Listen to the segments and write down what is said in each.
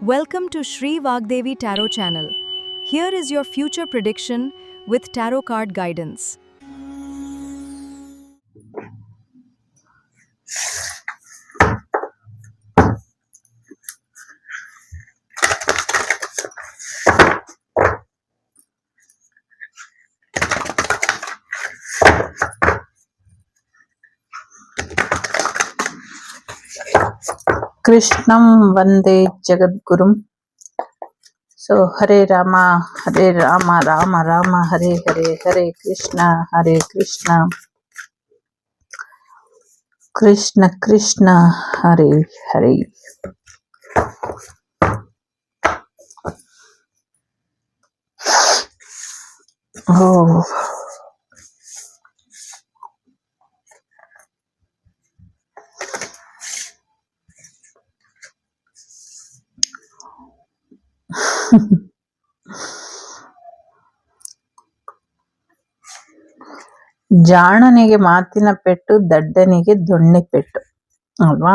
Welcome to Sri Vagdevi Tarot channel. Here is your future prediction with tarot card guidance. कृष्णं वंदे जगद्गुरुं। सो हरे राम राम राम हरे हरे, हरे कृष्ण कृष्ण कृष्ण हरे हरे। ओ ಜಾಣನಿಗೆ ಮಾತಿನ ಪೆಟ್ಟು, ದಡ್ಡನಿಗೆ ದೊಣ್ಣೆ ಪೆಟ್ಟು ಅಲ್ವಾ?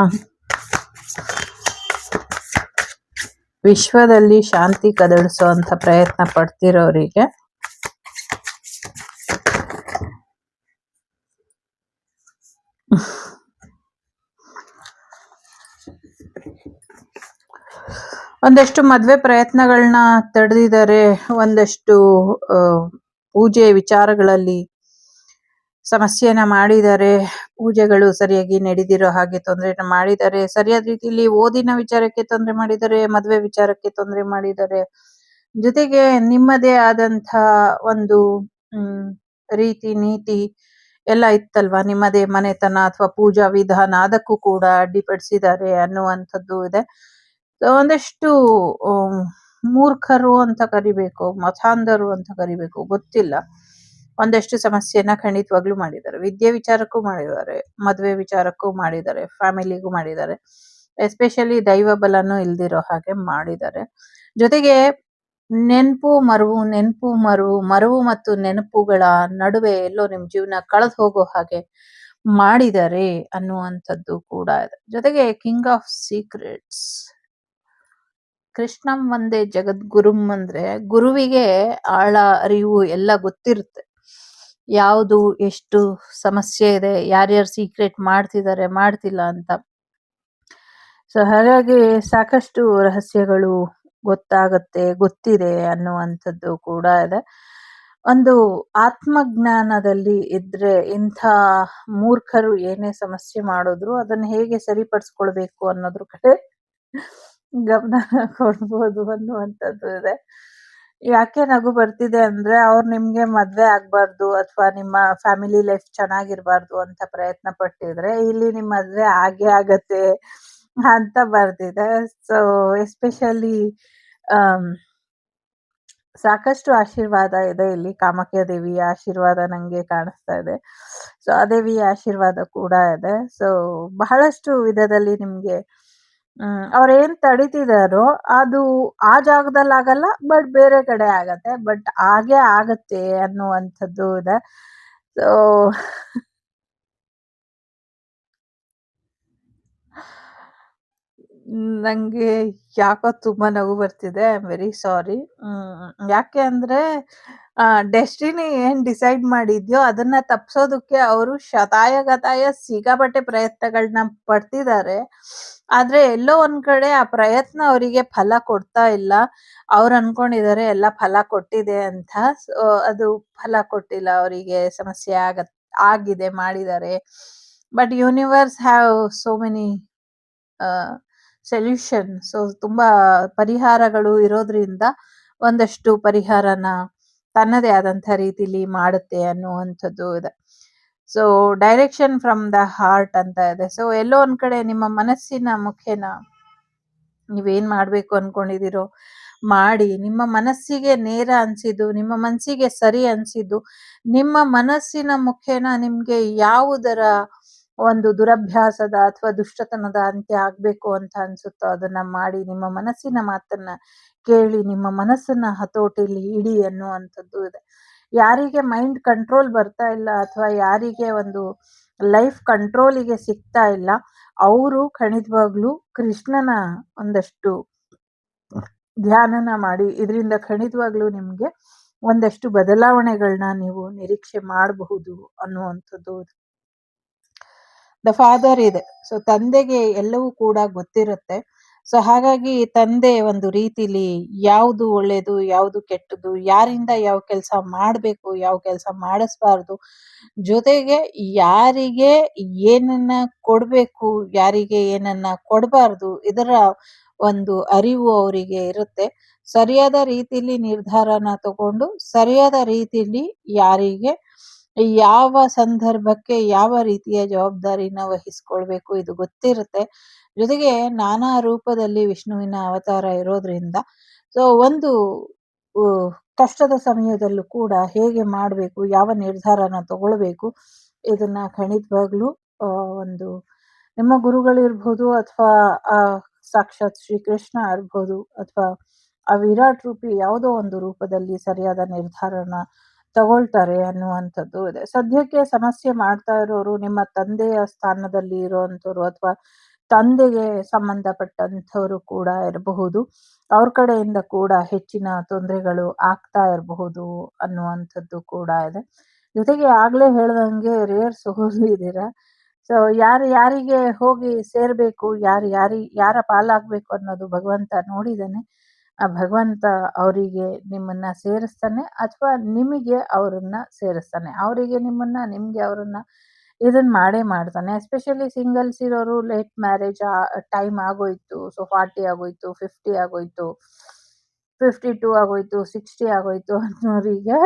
ವಿಶ್ವದಲ್ಲಿ ಶಾಂತಿ ಕದಡಿಸುವಂತ ಪ್ರಯತ್ನ ಪಡ್ತಿರೋರಿಗೆ ಒಂದಷ್ಟು ಮದುವೆ ಪ್ರಯತ್ನಗಳನ್ನ ತಡೆದಿದ್ದಾರೆ, ಒಂದಷ್ಟು ಪೂಜೆ ವಿಚಾರಗಳಲ್ಲಿ ಸಮಸ್ಯೆನ ಮಾಡಿದ್ದಾರೆ, ಪೂಜೆಗಳು ಸರಿಯಾಗಿ ನಡೆದಿರೋ ಹಾಗೆ ತೊಂದರೆನ ಮಾಡಿದ್ದಾರೆ, ಸರಿಯಾದ ರೀತಿಯಲ್ಲಿ ಓದಿನ ವಿಚಾರಕ್ಕೆ ತೊಂದರೆ ಮಾಡಿದ್ದಾರೆ, ಮದುವೆ ವಿಚಾರಕ್ಕೆ ತೊಂದರೆ ಮಾಡಿದ್ದಾರೆ. ಜೊತೆಗೆ ನಿಮ್ಮದೇ ಆದಂಥ ಒಂದು ರೀತಿ ನೀತಿ ಎಲ್ಲ ಇತ್ತಲ್ವಾ, ನಿಮ್ಮದೇ ಮನೆತನ ಅಥವಾ ಪೂಜಾ ವಿಧಾನ, ಅದಕ್ಕೂ ಕೂಡ ಅಡ್ಡಿಪಡಿಸಿದ್ದಾರೆ ಅನ್ನುವಂಥದ್ದು ಇದೆ. ಒಂದಷ್ಟು ಮೂರ್ಖರು ಅಂತ ಕರಿಬೇಕು, ಮತಾಂಧರು ಅಂತ ಕರಿಬೇಕು, ಗೊತ್ತಿಲ್ಲ, ಒಂದಷ್ಟು ಸಮಸ್ಯೆನ ಖಂಡಿತವಾಗ್ಲೂ ಮಾಡಿದ್ದಾರೆ. ವಿದ್ಯೆ ವಿಚಾರಕ್ಕೂ ಮಾಡಿದ್ದಾರೆ, ಮದುವೆ ವಿಚಾರಕ್ಕೂ ಮಾಡಿದ್ದಾರೆ, ಫ್ಯಾಮಿಲಿಗೂ ಮಾಡಿದ್ದಾರೆ, ಎಸ್ಪೆಷಲಿ ದೈವ ಬಲನೂ ಇಲ್ದಿರೋ ಹಾಗೆ ಮಾಡಿದ್ದಾರೆ. ಜೊತೆಗೆ ನೆನಪು ಮರುವು ಮತ್ತು ನೆನಪುಗಳ ನಡುವೆ ಎಲ್ಲೋ ನಿಮ್ ಜೀವನ ಕಳೆದು ಹೋಗೋ ಹಾಗೆ ಮಾಡಿದ್ದಾರೆ ಅನ್ನುವಂಥದ್ದು ಕೂಡ ಇದೆ. ಜೊತೆಗೆ ಕಿಂಗ್ ಆಫ್ ಸೀಕ್ರೆಟ್ಸ್, ಕೃಷ್ಣಂ ಒಂದೇ ಜಗದ್ಗುರುಂ ಅಂದ್ರೆ ಗುರುವಿಗೆ ಆಳ ಅರಿವು ಎಲ್ಲ ಗೊತ್ತಿರುತ್ತೆ, ಯಾವುದು ಎಷ್ಟು ಸಮಸ್ಯೆ ಇದೆ, ಯಾರ್ಯಾರು ಸೀಕ್ರೆಟ್ ಮಾಡ್ತಿದ್ದಾರೆ ಮಾಡ್ತಿಲ್ಲ ಅಂತ. ಸೊ ಹಾಗಾಗಿ ಸಾಕಷ್ಟು ರಹಸ್ಯಗಳು ಗೊತ್ತಿದೆ ಅನ್ನುವಂಥದ್ದು ಕೂಡ ಇದೆ. ಒಂದು ಆತ್ಮಜ್ಞಾನದಲ್ಲಿ ಇದ್ರೆ ಇಂಥ ಮೂರ್ಖರು ಏನೇ ಸಮಸ್ಯೆ ಮಾಡಿದ್ರು ಅದನ್ನ ಹೇಗೆ ಸರಿಪಡಿಸ್ಕೊಳ್ಬೇಕು ಅನ್ನೋದ್ರ ಕಡೆ ಗಮನ ಕೊಡ್ಬೋದು ಅನ್ನುವಂಥದ್ದು ಇದೆ. ಯಾಕೆ ನಗು ಬರ್ತಿದೆ ಅಂದ್ರೆ, ಅವ್ರು ನಿಮ್ಗೆ ಮದ್ವೆ ಆಗ್ಬಾರ್ದು ಅಥವಾ ನಿಮ್ಮ ಫ್ಯಾಮಿಲಿ ಲೈಫ್ ಚೆನ್ನಾಗಿರ್ಬಾರ್ದು ಅಂತ ಪ್ರಯತ್ನ ಪಟ್ಟಿದ್ರೆ ಇಲ್ಲಿ ನಿಮ್ ಮದ್ವೆ ಆಗತ್ತೆ ಅಂತ ಬರ್ತಿದೆ. ಸೊ ಎಸ್ಪೆಷಲಿ ಸಾಕಷ್ಟು ಆಶೀರ್ವಾದ ಇದೆ ಇಲ್ಲಿ, ಕಾಮಾಖ್ಯ ದೇವಿಯ ಆಶೀರ್ವಾದ ನಂಗೆ ಕಾಣಿಸ್ತಾ ಇದೆ. ಸೊ ಆ ದೇವಿಯ ಆಶೀರ್ವಾದ ಕೂಡ ಇದೆ. ಸೊ ಬಹಳಷ್ಟು ವಿಧದಲ್ಲಿ ನಿಮ್ಗೆ ಅವ್ರೇನ್ ತಡಿತಿದಾರೋ ಅದು ಆ ಜಾಗದಲ್ಲಿ ಆಗಲ್ಲ, ಬಟ್ ಬೇರೆ ಕಡೆ ಆಗತ್ತೆ, ಬಟ್ ಹಾಗೆ ಆಗತ್ತೆ ಅನ್ನುವಂಥದ್ದು ಇದೆ. ಸೊ ನಂಗೆ ಯಾಕೋ ತುಂಬಾ ನಗು ಬರ್ತಿದೆ. I am very sorry. ಯಾಕೆ ಅಂದ್ರೆ ಡೆಸ್ಟಿನಿ ಏನ್ ಡಿಸೈಡ್ ಮಾಡಿದ್ಯೋ ಅದನ್ನ ತಪ್ಸೋದಕ್ಕೆ ಅವರು ಶತಾಯಗತಾಯ ಸಿಕ್ಕಾಪಟ್ಟೆ ಪ್ರಯತ್ನಗಳನ್ನ ಪಡ್ತಿದ್ದಾರೆ. ಆದ್ರೆ ಎಲ್ಲೋ ಒಂದ್ ಕಡೆ ಆ ಪ್ರಯತ್ನ ಅವರಿಗೆ ಫಲ ಕೊಡ್ತಾ ಇಲ್ಲ. ಅವ್ರು ಅನ್ಕೊಂಡಿದ್ದಾರೆ ಎಲ್ಲ ಫಲ ಕೊಟ್ಟಿದೆ ಅಂತ. ಸೊ ಅದು ಫಲ ಕೊಟ್ಟಿಲ್ಲ, ಅವರಿಗೆ ಸಮಸ್ಯೆ ಆಗಿದೆ, ಮಾಡಿದ್ದಾರೆ. But universe have so many solution. So ತುಂಬಾ ಪರಿಹಾರಗಳು ಇರೋದ್ರಿಂದ ಒಂದಷ್ಟು ಪರಿಹಾರನ ತನ್ನದೇ ಆದಂಥ ರೀತಿಲಿ ಮಾಡುತ್ತೆ ಅನ್ನುವಂಥದ್ದು ಇದೆ. So direction from the heart ಅಂತ ಇದೆ. ಸೊ ಎಲ್ಲೋ ಒಂದ್ ಕಡೆ ನಿಮ್ಮ ಮನಸ್ಸಿನ ಮುಖೇನ ನೀವೇನ್ ಮಾಡ್ಬೇಕು ಅನ್ಕೊಂಡಿದಿರೋ ಮಾಡಿ, ನಿಮ್ಮ ಮನಸ್ಸಿಗೆ ನೇರ ಅನ್ಸಿದ್ದು, ನಿಮ್ಮ ಮನಸ್ಸಿಗೆ ಸರಿ ಅನ್ಸಿದ್ದು, ನಿಮ್ಮ ಮನಸ್ಸಿನ ಮುಖೇನ ನಿಮ್ಗೆ ಯಾವುದರ ಒಂದು ದುರಭ್ಯಾಸದ ಅಥವಾ ದುಷ್ಟತನದ ಅಂತ್ಯ ಆಗ್ಬೇಕು ಅಂತ ಅನ್ಸುತ್ತೋ ಅದನ್ನ ಮಾಡಿ, ನಿಮ್ಮ ಮನಸ್ಸಿನ ಮಾತನ್ನ ಕೇಳಿ, ನಿಮ್ಮ ಮನಸ್ಸನ್ನ ಹತೋಟಿಲಿ ಇಡಿ ಅನ್ನುವಂಥದ್ದು ಇದೆ. ಯಾರಿಗೆ ಮೈಂಡ್ ಕಂಟ್ರೋಲ್ ಬರ್ತಾ ಇಲ್ಲ ಅಥವಾ ಯಾರಿಗೆ ಒಂದು ಲೈಫ್ ಕಂಟ್ರೋಲಿಗೆ ಸಿಗ್ತಾ ಇಲ್ಲ, ಅವರು ಖಂಡಿತವಾಗ್ಲೂ ಕೃಷ್ಣನ ಒಂದಷ್ಟು ಧ್ಯಾನನ ಮಾಡಿ. ಇದರಿಂದ ಖಂಡಿತವಾಗ್ಲೂ ನಿಮ್ಗೆ ಒಂದಷ್ಟು ಬದಲಾವಣೆಗಳನ್ನ ನೀವು ನಿರೀಕ್ಷೆ ಮಾಡಬಹುದು ಅನ್ನುವಂಥದ್ದು. ದ ಫಾದರ್ ಇದೆ. ಸೊ ತಂದೆಗೆ ಎಲ್ಲವೂ ಕೂಡ ಗೊತ್ತಿರುತ್ತೆ. ಸೊ ಹಾಗಾಗಿ ತಂದೆ ಒಂದು ರೀತಿಲಿ ಯಾವುದು ಒಳ್ಳೇದು, ಯಾವುದು ಕೆಟ್ಟದ್ದು, ಯಾರಿಂದ ಯಾವ ಕೆಲಸ ಮಾಡಬೇಕು, ಯಾವ ಕೆಲಸ ಮಾಡಿಸ್ಬಾರ್ದು, ಜೊತೆಗೆ ಯಾರಿಗೆ ಏನನ್ನ ಕೊಡಬೇಕು, ಯಾರಿಗೆ ಏನನ್ನ ಕೊಡಬಾರ್ದು, ಇದರ ಒಂದು ಅರಿವು ಅವರಿಗೆ ಇರುತ್ತೆ. ಸರಿಯಾದ ರೀತಿಲಿ ನಿರ್ಧಾರನ ತಗೊಂಡು ಸರಿಯಾದ ರೀತಿಲಿ ಯಾರಿಗೆ ಯಾವ ಸಂದರ್ಭಕ್ಕೆ ಯಾವ ರೀತಿಯ ಜವಾಬ್ದಾರಿನ ವಹಿಸ್ಕೊಳ್ಬೇಕು ಇದು ಗೊತ್ತಿರುತ್ತೆ. ಜೊತೆಗೆ ನಾನಾ ರೂಪದಲ್ಲಿ ವಿಷ್ಣುವಿನ ಅವತಾರ ಇರೋದ್ರಿಂದ ಸೊ ಒಂದು ಕಷ್ಟದ ಸಮಯದಲ್ಲೂ ಕೂಡ ಹೇಗೆ ಮಾಡಬೇಕು, ಯಾವ ನಿರ್ಧಾರನ ತಗೊಳ್ಬೇಕು, ಇದನ್ನ ಖಂಡಿತವಾಗ್ಲೂ ಒಂದು ನಿಮ್ಮ ಗುರುಗಳಿರ್ಬೋದು ಅಥವಾ ಸಾಕ್ಷಾತ್ ಶ್ರೀಕೃಷ್ಣ ಇರ್ಬೋದು ಅಥವಾ ಆ ವಿರಾಟ್ ರೂಪಿ ಯಾವುದೋ ಒಂದು ರೂಪದಲ್ಲಿ ಸರಿಯಾದ ನಿರ್ಧಾರನ ತಗೊಳ್ತಾರೆ ಅನ್ನುವಂಥದ್ದು ಇದೆ. ಸದ್ಯಕ್ಕೆ ಸಮಸ್ಯೆ ಮಾಡ್ತಾ ಇರೋರು ನಿಮ್ಮ ತಂದೆಯ ಸ್ಥಾನದಲ್ಲಿ ಇರುವಂಥವ್ರು ಅಥವಾ ತಂದೆಗೆ ಸಂಬಂಧಪಟ್ಟಂಥವ್ರು ಕೂಡ ಇರಬಹುದು. ಅವ್ರ ಕಡೆಯಿಂದ ಕೂಡ ಹೆಚ್ಚಿನ ತೊಂದರೆಗಳು ಆಗ್ತಾ ಇರಬಹುದು ಅನ್ನುವಂಥದ್ದು ಕೂಡ ಇದೆ. ಜೊತೆಗೆ ಆಗ್ಲೇ ಹೇಳ್ದಂಗೆ ರೇರ್ ಸೋಲ್ ಇದ್ದೀರಾ. ಸೊ ಯಾರಿಗೆ ಹೋಗಿ ಸೇರ್ಬೇಕು, ಯಾರ ಪಾಲಾಗ್ಬೇಕು ಅನ್ನೋದು ಭಗವಂತ ನೋಡಿದಾನೆ. ಆ ಭಗವಂತ ಅವರಿಗೆ ನಿಮ್ಮನ್ನ ಸೇರಿಸ್ತಾನೆ ಅಥವಾ ನಿಮಗೆ ಅವರನ್ನ ಸೇರಿಸ್ತಾನೆ. ಅವರಿಗೆ ನಿಮ್ಮನ್ನ, ನಿಮ್ಗೆ ಅವರನ್ನ ಇದನ್ನ ಮಾಡೇ ಮಾಡ್ತಾನೆ. ಎಸ್ಪೆಷಲಿ ಸಿಂಗಲ್ಸ್ ಇರೋರು ಲೇಟ್ ಮ್ಯಾರೇಜ್ ಟೈಮ್ ಆಗೋಯ್ತು. ಸೊ 40 ಆಗೋಯ್ತು, 50 ಆಗೋಯ್ತು, 52 ಆಗೋಯ್ತು, 60 ಆಗೋಯ್ತು ಅನ್ನೋರಿಗೆ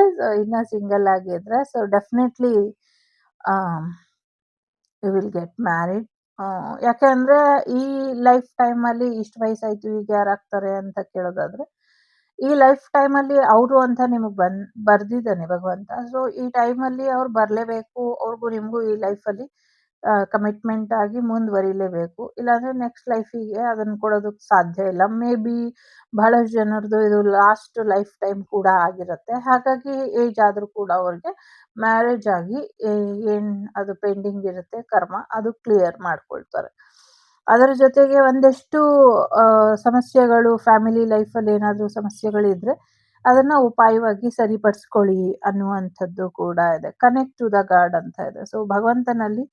ಇನ್ನ ಸಿಂಗಲ್ ಆಗಿದ್ರೆ so definitely you will get married. ಯಾಕೆಂದ್ರೆ ಈ ಲೈಫ್ ಟೈಮಲ್ಲಿ ಇಷ್ಟು ವಯಸ್ಸಾಯ್ತು ಈಗ ಯಾರಾಗ್ತಾರೆ ಅಂತ ಕೇಳೋದಾದ್ರೆ, ಈ ಲೈಫ್ ಟೈಮಲ್ಲಿ ಅವರು ಅಂತ ನಿಮಗೆ ಬರ್ದಿದ್ದಾನೆ ಭಗವಂತ. ಸೊ ಈ ಟೈಮಲ್ಲಿ ಅವ್ರು ಬರಲೇಬೇಕು. ಅವ್ರಿಗೂ ನಿಮಗೂ ಈ ಲೈಫಲ್ಲಿ ಕಮಿಟ್ಮೆಂಟ್ ಆಗಿ ಮುಂದುವರಿಲೇಬೇಕು. ಇಲ್ಲಾಂದ್ರೆ ನೆಕ್ಸ್ಟ್ ಲೈಫಿಗೆ ಅದನ್ನು ಕೊಡೋದಕ್ಕೆ ಸಾಧ್ಯ ಇಲ್ಲ. ಮೇ ಬಿ ಬಹಳಷ್ಟು ಜನರದು ಇದು ಲಾಸ್ಟ್ ಲೈಫ್ ಟೈಮ್ ಕೂಡ ಆಗಿರುತ್ತೆ. ಹಾಗಾಗಿ ಏಜ್ ಆದರೂ ಕೂಡ ಅವ್ರಿಗೆ ಮ್ಯಾರೇಜ್ ಆಗಿ ಏನು ಅದು ಪೆಂಡಿಂಗ್ ಇರುತ್ತೆ ಕರ್ಮ, ಅದು ಕ್ಲಿಯರ್ ಮಾಡ್ಕೊಳ್ತಾರೆ. ಅದರ ಜೊತೆಗೆ ಒಂದಷ್ಟು ಸಮಸ್ಯೆಗಳು ಫ್ಯಾಮಿಲಿ ಲೈಫಲ್ಲಿ ಏನಾದರೂ ಸಮಸ್ಯೆಗಳಿದ್ರೆ ಅದನ್ನ ಉಪಾಯವಾಗಿ ಸರಿಪಡಿಸ್ಕೊಳ್ಳಿ ಅನ್ನುವಂಥದ್ದು ಕೂಡ ಇದೆ. ಕನೆಕ್ಟ್ ಟು ದ ಗಾಡ್ ಅಂತ ಇದೆ. ಸೊ ಭಗವಂತನಲ್ಲಿ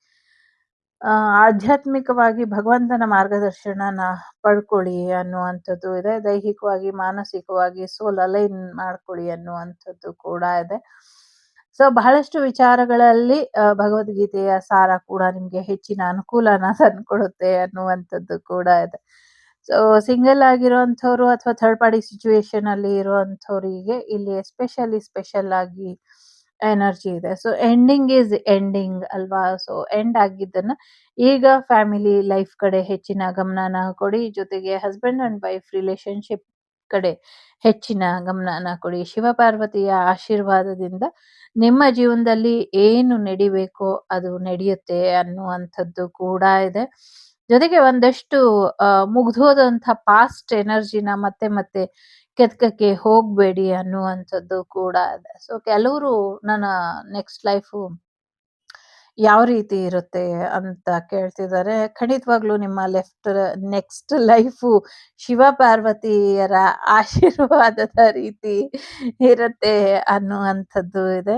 ಆಧ್ಯಾತ್ಮಿಕವಾಗಿ ಭಗವಂತನ ಮಾರ್ಗದರ್ಶನನ ಪಡ್ಕೊಳ್ಳಿ ಅನ್ನುವಂಥದ್ದು ಇದೆ. ದೈಹಿಕವಾಗಿ ಮಾನಸಿಕವಾಗಿ ಸೋಲ್ ಅಲೈನ್ ಮಾಡ್ಕೊಳ್ಳಿ ಅನ್ನುವಂಥದ್ದು ಕೂಡ ಇದೆ. ಸೊ ಬಹಳಷ್ಟು ವಿಚಾರಗಳಲ್ಲಿ ಭಗವದ್ಗೀತೆಯ ಸಾರ ಕೂಡ ನಿಮಗೆ ಹೆಚ್ಚಿನ ಅನುಕೂಲನ ತಂದ್ಕೊಡುತ್ತೆ ಅನ್ನುವಂಥದ್ದು ಕೂಡ ಇದೆ. ಸೊ ಸಿಂಗಲ್ ಆಗಿರೋಂಥವ್ರು ಅಥವಾ ಥರ್ಡ್ ಪಾರ್ಟಿ ಸಿಚುವೇಶನ್ ಅಲ್ಲಿ ಇರುವಂಥವ್ರಿಗೆ ಇಲ್ಲಿ ಸ್ಪೆಷಲ್ ಆಗಿ ಎನರ್ಜಿ ಇದೆ. ಸೊ ಎಂಡಿಂಗ್ ಈಸ್ ಎಂಡಿಂಗ್ ಅಲ್ವಾ. ಸೊ ಎಂಡ್ ಆಗಿದ್ದನ್ನ ಈಗ ಫ್ಯಾಮಿಲಿ ಲೈಫ್ ಕಡೆ ಹೆಚ್ಚಿನ ಗಮನನ ಕೊಡಿ. ಜೊತೆಗೆ ಹಸ್ಬೆಂಡ್ ಅಂಡ್ ವೈಫ್ ರಿಲೇಶನ್ಶಿಪ್ ಕಡೆ ಹೆಚ್ಚಿನ ಗಮನನ ಕೊಡಿ. ಶಿವಪಾರ್ವತಿಯ ಆಶೀರ್ವಾದದಿಂದ ನಿಮ್ಮ ಜೀವನದಲ್ಲಿ ಏನು ನಡಿಬೇಕೋ ಅದು ನಡೆಯುತ್ತೆ ಅನ್ನುವಂಥದ್ದು ಕೂಡ ಇದೆ. ಜೊತೆಗೆ ಒಂದಷ್ಟು ಮುಗ್ದೋದಂಥ ಪಾಸ್ಟ್ ಎನರ್ಜಿನ ಮತ್ತೆ ಕೆತ್ಕಕ್ಕೆ ಹೋಗಬೇಡಿ ಅನ್ನುವಂಥದ್ದು ಕೂಡ ಇದೆ. ಸೊ ಕೆಲವರು ನನ್ನ ನೆಕ್ಸ್ಟ್ ಲೈಫು ಯಾವ ರೀತಿ ಇರುತ್ತೆ ಅಂತ ಕೇಳ್ತಿದ್ದಾರೆ. ಖಂಡಿತವಾಗ್ಲೂ ನಿಮ್ಮ ನೆಕ್ಸ್ಟ್ ಲೈಫು ಶಿವ ಪಾರ್ವತಿಯರ ಆಶೀರ್ವಾದದ ರೀತಿ ಇರುತ್ತೆ ಅನ್ನುವಂಥದ್ದು ಇದೆ.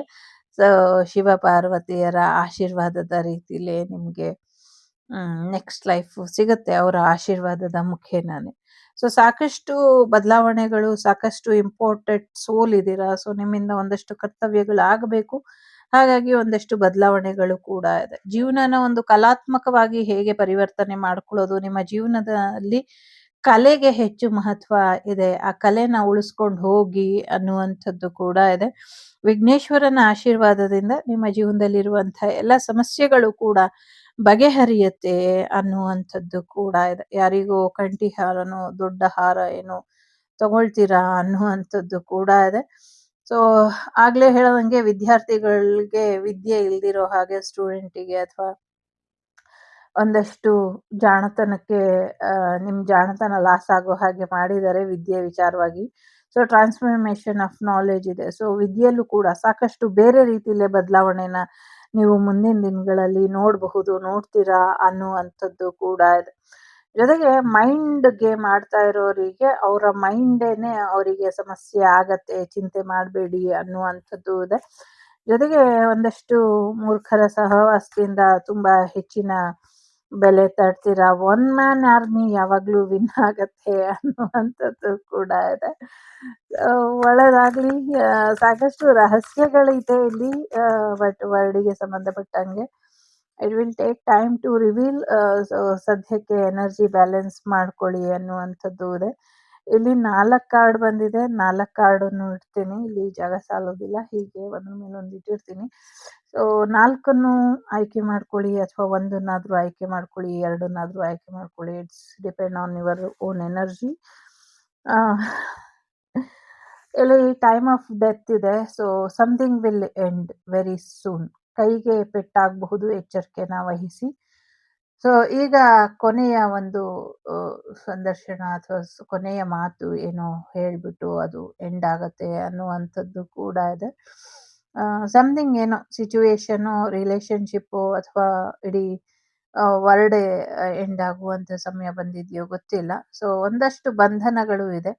ಸೊ ಶಿವ ಪಾರ್ವತಿಯರ ಆಶೀರ್ವಾದದ ರೀತಿಲೇ ನಿಮಗೆ ನೆಕ್ಸ್ಟ್ ಲೈಫು ಸಿಗುತ್ತೆ ಅವರ ಆಶೀರ್ವಾದದ ಮುಖೇನನೇ. ಸೊ ಸಾಕಷ್ಟು ಬದಲಾವಣೆಗಳು, ಸಾಕಷ್ಟು ಇಂಪಾರ್ಟೆಂಟ್ ಸೋಲ್ ಇದ್ದೀರಾ. ಸೊ ನಿಮ್ಮಿಂದ ಒಂದಷ್ಟು ಕರ್ತವ್ಯಗಳು ಆಗಬೇಕು. ಹಾಗಾಗಿ ಒಂದಷ್ಟು ಬದಲಾವಣೆಗಳು ಕೂಡ ಇದೆ. ಜೀವನನ ಒಂದು ಕಲಾತ್ಮಕವಾಗಿ ಹೇಗೆ ಪರಿವರ್ತನೆ ಮಾಡ್ಕೊಳ್ಳೋದು, ನಿಮ್ಮ ಜೀವನದಲ್ಲಿ ಕಲೆಗೆ ಹೆಚ್ಚು ಮಹತ್ವ ಇದೆ. ಆ ಕಲೆನ ಉಳಿಸ್ಕೊಂಡು ಹೋಗಿ ಅನ್ನುವಂಥದ್ದು ಕೂಡ ಇದೆ. ವಿಘ್ನೇಶ್ವರನ ಆಶೀರ್ವಾದದಿಂದ ನಿಮ್ಮ ಜೀವನದಲ್ಲಿರುವಂತಹ ಎಲ್ಲ ಸಮಸ್ಯೆಗಳು ಕೂಡ ಬಗೆಹರಿಯುತ್ತೆ ಅನ್ನುವಂಥದ್ದು ಕೂಡ ಇದೆ. ಯಾರಿಗೂ ಕಂಠಿ ಹಾರನೋ ದೊಡ್ಡ ಹಾರ ಏನೋ ತಗೊಳ್ತೀರಾ ಅನ್ನುವಂಥದ್ದು ಕೂಡ ಇದೆ. ಸೊ ಆಗ್ಲೇ ಹೇಳೋದಂಗೆ ವಿದ್ಯಾರ್ಥಿಗಳಿಗೆ ವಿದ್ಯೆ ಇಲ್ದಿರೋ ಹಾಗೆ ಸ್ಟೂಡೆಂಟಿಗೆ ಅಥವಾ ಒಂದಷ್ಟು ಜಾಣತನಕ್ಕೆ ನಿಮ್ಮ ಜಾಣತನ ಲಾಸ್ ಆಗೋ ಹಾಗೆ ಮಾಡಿದ್ದಾರೆ ವಿದ್ಯೆ ವಿಚಾರವಾಗಿ. ಸೊ ಟ್ರಾನ್ಸ್ಫಾರ್ಮೇಶನ್ ಆಫ್ ನಾಲೆಜ್ ಇದೆ. ಸೊ ವಿದ್ಯೆಯಲ್ಲೂ ಕೂಡ ಸಾಕಷ್ಟು ಬೇರೆ ರೀತಿಯಲ್ಲೇ ಬದಲಾವಣೆನ ನೀವು ಮುಂದಿನ ದಿನಗಳಲ್ಲಿ ನೋಡಬಹುದು, ನೋಡ್ತೀರಾ ಅನ್ನುವಂಥದ್ದು ಕೂಡ ಇದೆ. ಜೊತೆಗೆ ಮೈಂಡ್ ಗೇಮ್ ಆಡ್ತಾ ಇರೋರಿಗೆ ಅವರ ಮೈಂಡೇನೆ ಅವರಿಗೆ ಸಮಸ್ಯೆ ಆಗತ್ತೆ, ಚಿಂತೆ ಮಾಡಬೇಡಿ ಅನ್ನುವಂಥದ್ದು ಇದೆ. ಜೊತೆಗೆ ಒಂದಷ್ಟು ಮೂರ್ಖರ ಸಹವಾಸದಿಂದ ತುಂಬಾ ಹೆಚ್ಚಿನ ಬೆಲೆ ತರ್ತೀರಾ. ಒನ್ ಮ್ಯಾನ್ ಆರ್ಮಿ ಯಾವಾಗ್ಲೂ ವಿನ್ ಆಗತ್ತೆ ಅನ್ನುವಂಥದ್ದು ಕೂಡ ಇದೆ. ಒಳ್ಳೆದಾಗ್ಲಿ. ಸಾಕಷ್ಟು ರಹಸ್ಯಗಳಿದೆ ಇಲ್ಲಿ, ಬಟ್ ವರ್ಡಿಗೆ ಸಂಬಂಧಪಟ್ಟಂಗೆ it will take time to reveal. So ಸದ್ಯಕ್ಕೆ ಎನರ್ಜಿ ಬ್ಯಾಲೆನ್ಸ್ ಮಾಡ್ಕೊಳ್ಳಿ ಅನ್ನುವಂಥದ್ದು ಇದೆ. ಇಲ್ಲಿ 4 ಕಾರ್ಡ್ ಬಂದಿದೆ. 4 ಕಾರ್ಡನ್ನು ಇಡ್ತೀನಿ. ಇಲ್ಲಿ ಜಾಗ ಸಾಲೋದಿಲ್ಲ. ಹೀಗೆ ಒಂದ್ರ ಮೇಲೆ ಒಂದು ಇಟ್ಟಿರ್ತೀನಿ. ಸೊ 4ನ್ನು ಆಯ್ಕೆ ಮಾಡ್ಕೊಳ್ಳಿ, ಅಥವಾ ಒಂದನ್ನಾದ್ರೂ ಆಯ್ಕೆ ಮಾಡ್ಕೊಳ್ಳಿ, ಎರಡನ್ನಾದ್ರೂ ಆಯ್ಕೆ ಮಾಡ್ಕೊಳ್ಳಿ. It's depend on your own energy. ಇಲ್ಲಿ ಟೈಮ್ ಆಫ್ ಡೆತ್ ಇದೆ. So something will end very soon. ಕೈಗೆ ಪೆಟ್ಟಾಗಬಹುದು, ಎಚ್ಚರಿಕೆನ ವಹಿಸಿ. ಸೊ ಈಗ ಕೊನೆಯ ಒಂದು ಸಂದರ್ಶನ ಅಥವಾ ಕೊನೆಯ ಮಾತು ಏನೋ ಹೇಳ್ಬಿಟ್ಟು ಅದು ಎಂಡ್ ಆಗತ್ತೆ ಅನ್ನುವಂಥದ್ದು ಕೂಡ ಇದೆ. ಸಮಥಿಂಗ್ ಏನೋ ಸಿಚುವೇಶನು, ರಿಲೇಶನ್ಶಿಪ್ಪು ಅಥವಾ ಇಡೀ ವರ್ಲ್ಡ್ ಎಂಡ್ ಆಗುವಂಥ ಸಮಯ ಬಂದಿದೆಯೋ ಗೊತ್ತಿಲ್ಲ. ಸೊ ಒಂದಷ್ಟು ಬಂಧನಗಳು ಇದೆ.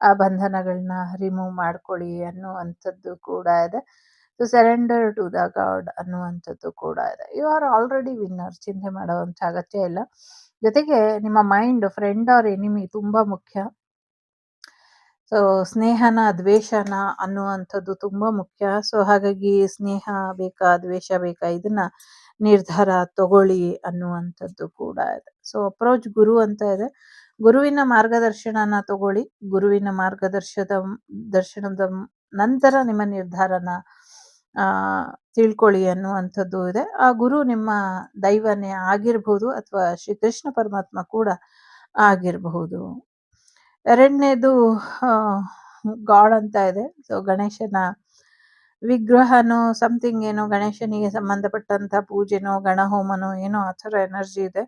ಆ ಬಂಧನಗಳನ್ನ ರಿಮೂವ್ ಮಾಡ್ಕೊಳ್ಳಿ ಅನ್ನುವಂಥದ್ದು ಕೂಡ ಇದೆ. So surrender to the god ಅನ್ನುವಂಥದ್ದು ಕೂಡ ಇದೆ. You are already winner. ಚಿಂತೆ ಮಾಡುವಂಥ ಅಗತ್ಯ ಇಲ್ಲ. ಜೊತೆಗೆ ನಿಮ್ಮ ಮೈಂಡ್, ಫ್ರೆಂಡ್ ಆರ್ ಎನಿಮಿ ತುಂಬಾ ಮುಖ್ಯ. ಸೊ ಸ್ನೇಹನ ದ್ವೇಷನ ಅನ್ನುವಂಥದ್ದು ತುಂಬಾ ಮುಖ್ಯ. ಸೊ ಹಾಗಾಗಿ ಸ್ನೇಹ ಬೇಕಾ ದ್ವೇಷ ಬೇಕಾ ಇದನ್ನ ನಿರ್ಧಾರ ತಗೊಳ್ಳಿ ಅನ್ನುವಂಥದ್ದು ಕೂಡ ಇದೆ. ಸೊ ಅಪ್ರೋಚ್ ಗುರು ಅಂತ ಇದೆ. ಗುರುವಿನ ಮಾರ್ಗದರ್ಶನನ ತಗೊಳ್ಳಿ. ಗುರುವಿನ ದರ್ಶನದ ನಂತರ ನಿಮ್ಮ ನಿರ್ಧಾರನ ತಿಳ್ಕೊಳ್ಳಿ ಅನ್ನುವಂಥದ್ದು ಇದೆ. ಆ ಗುರು ನಿಮ್ಮ ದೈವನೇ ಆಗಿರ್ಬಹುದು, ಅಥವಾ ಶ್ರೀಕೃಷ್ಣ ಪರಮಾತ್ಮ ಕೂಡ ಆಗಿರಬಹುದು. ಎರಡನೇದು ಗಾಡ್ ಅಂತ ಇದೆ. ಸೊ ಗಣೇಶನ ವಿಗ್ರಹನೋ ಸಮಥಿಂಗ್ ಏನೋ, ಗಣೇಶನಿಗೆ ಸಂಬಂಧಪಟ್ಟಂತ ಪೂಜೆನೋ ಗಣಹೋಮನೋ ಏನೋ ಆ ಥರ ಎನರ್ಜಿ ಇದೆ.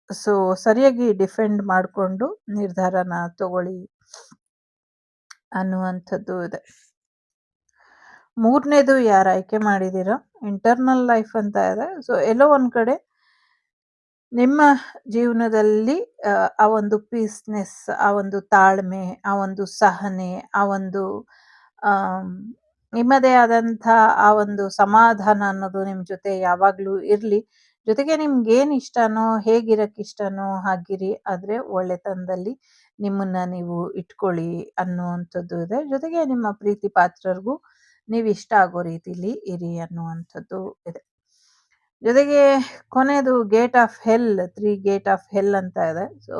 ಸೊ ಸರಿಯಾಗಿ ಡಿಫೆಂಡ್ ಮಾಡಿಕೊಂಡು ನಿರ್ಧಾರನ ತಗೊಳ್ಳಿ ಅನ್ನುವಂಥದ್ದು ಇದೆ. ಮೂರನೇದು ಯಾರು ಆಯ್ಕೆ ಮಾಡಿದ್ದೀರಾ, ಇಂಟರ್ನಲ್ ಲೈಫ್ ಅಂತ ಇದೆ. ಸೊ ಎಲ್ಲೋ ಒಂದ್ ಕಡೆ ನಿಮ್ಮ ಜೀವನದಲ್ಲಿ ಆ ಒಂದು ಪೀಸ್ನೆಸ್, ಆ ಒಂದು ತಾಳ್ಮೆ, ಆ ಒಂದು ಸಹನೆ, ಆ ಒಂದು ನಿಮ್ಮದೇ ಆದಂಥ ಆ ಒಂದು ಸಮಾಧಾನ ಅನ್ನೋದು ನಿಮ್ಮ ಜೊತೆ ಯಾವಾಗಲೂ ಇರಲಿ. ಜೊತೆಗೆ ನಿಮ್ಗೇನು ಇಷ್ಟನೋ, ಹೇಗಿರಕ್ಕೆ ಇಷ್ಟನೋ ಹಾಗಿರಿ, ಆದರೆ ಒಳ್ಳೆತನದಲ್ಲಿ ನಿಮ್ಮನ್ನ ನೀವು ಇಟ್ಕೊಳ್ಳಿ ಅನ್ನುವಂಥದ್ದು ಇದೆ. ಜೊತೆಗೆ ನಿಮ್ಮ ಪ್ರೀತಿ ಪಾತ್ರರಿಗೂ ನೀವು ಇಷ್ಟ ಆಗೋ ರೀತಿಲಿ ಇರಿ ಅನ್ನುವಂಥದ್ದು ಇದೆ. ಜೊತೆಗೆ ಕೊನೆಯದು gate of hell, 3 gate of hell ಅಂತ ಇದೆ. ಸೊ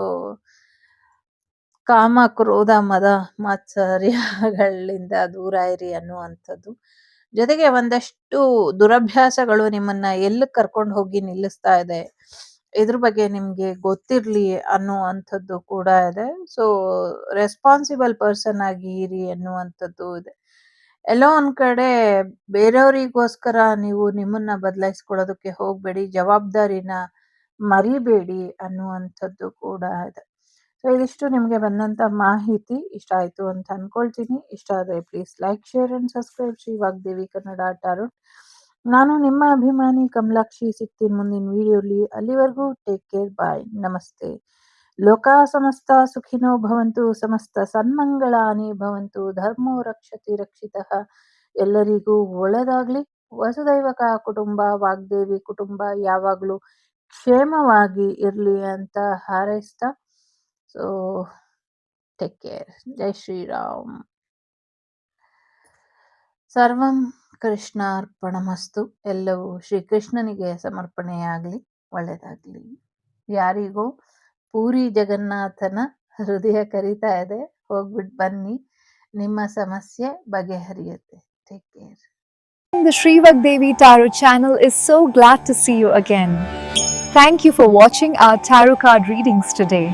ಕಾಮ, ಕ್ರೋಧ, ಮದ, ಮಾತ್ಸರ್ಯಗಳಿಂದ ದೂರ ಇರಿ ಅನ್ನುವಂಥದ್ದು. ಜೊತೆಗೆ ಒಂದಷ್ಟು ದುರಭ್ಯಾಸಗಳು ನಿಮ್ಮನ್ನ ಎಲ್ಲಿ ಕರ್ಕೊಂಡು ಹೋಗಿ ನಿಲ್ಲಿಸ್ತಾ ಇದೆ, ಇದ್ರ ಬಗ್ಗೆ ನಿಮ್ಗೆ ಗೊತ್ತಿರ್ಲಿ ಅನ್ನುವಂಥದ್ದು ಕೂಡ ಇದೆ. ಸೊ ರೆಸ್ಪಾನ್ಸಿಬಲ್ ಪರ್ಸನ್ ಆಗಿ ಇರಿ ಅನ್ನುವಂಥದ್ದು ಇದೆ. ಎಲ್ಲೋ ಒಂದ್ ಕಡೆ ಬೇರೆಯವರಿಗೋಸ್ಕರ ನೀವು ನಿಮ್ಮನ್ನ ಬದಲಾಯಿಸ್ಕೊಳ್ಳೋದಕ್ಕೆ ಹೋಗ್ಬೇಡಿ, ಜವಾಬ್ದಾರಿನ ಮರಿಬೇಡಿ ಅನ್ನುವಂಥದ್ದು ಕೂಡ ಇದೆ. ಸೊ ಇದಿಷ್ಟು ನಿಮಗೆ ಬಂದಂತ ಮಾಹಿತಿ ಇಷ್ಟ ಆಯ್ತು ಅಂತ ಅನ್ಕೊಳ್ತೀನಿ. ಇಷ್ಟ ಆದರೆ please like, share and subscribe Shri Vagdevi Kannada tarot. ನಾನು ನಿಮ್ಮ ಅಭಿಮಾನಿ ಕಮಲಾಕ್ಷಿ. ಸಿಗ್ತೀನಿ ಮುಂದಿನ ವಿಡಿಯೋಲಿ. ಅಲ್ಲಿವರೆಗೂ ಟೇಕ್ ಕೇರ್, ಬಾಯ್, ನಮಸ್ತೆ. ಲೋಕ ಸಮಸ್ತ ಸುಖಿನೋ ಭವಂತು, ಸಮಸ್ತ ಸನ್ಮಂಗಳಾನಿ ಭವಂತು, ಧರ್ಮೋ ರಕ್ಷತಿ ರಕ್ಷಿತಃ. ಎಲ್ಲರಿಗೂ ಒಳ್ಳೆದಾಗ್ಲಿ. ವಸುದೈವಕ ಕುಟುಂಬ, ವಾಗ್ದೇವಿ ಕುಟುಂಬ ಯಾವಾಗ್ಲೂ ಕ್ಷೇಮವಾಗಿ ಇರ್ಲಿ ಅಂತ ಹಾರೈಸ್ತಾ. So take care. ಜೈ ಶ್ರೀರಾಮ್. ಸರ್ವಂ ಕೃಷ್ಣಾರ್ಪಣಮಸ್ತು. ಎಲ್ಲವೂ ಶ್ರೀಕೃಷ್ಣನಿಗೆ ಸಮರ್ಪಣೆಯಾಗಲಿ. ಒಳ್ಳೆಯದಾಗಲಿ. ಯಾರಿಗೋ ಪೂರಿ ಜಗನ್ನಾಥನ ಹೃದಯ ಕರೀತಾ ಇದೆ, ಹೋಗ್ಬಿಟ್ಟು ಬನ್ನಿ, ನಿಮ್ಮ ಸಮಸ್ಯೆ ಬಗೆಹರಿಯುತ್ತೆ. Take care. The Sri Vagdevi Tarot channel is so glad to see you again. Thank you for watching our tarot card readings today.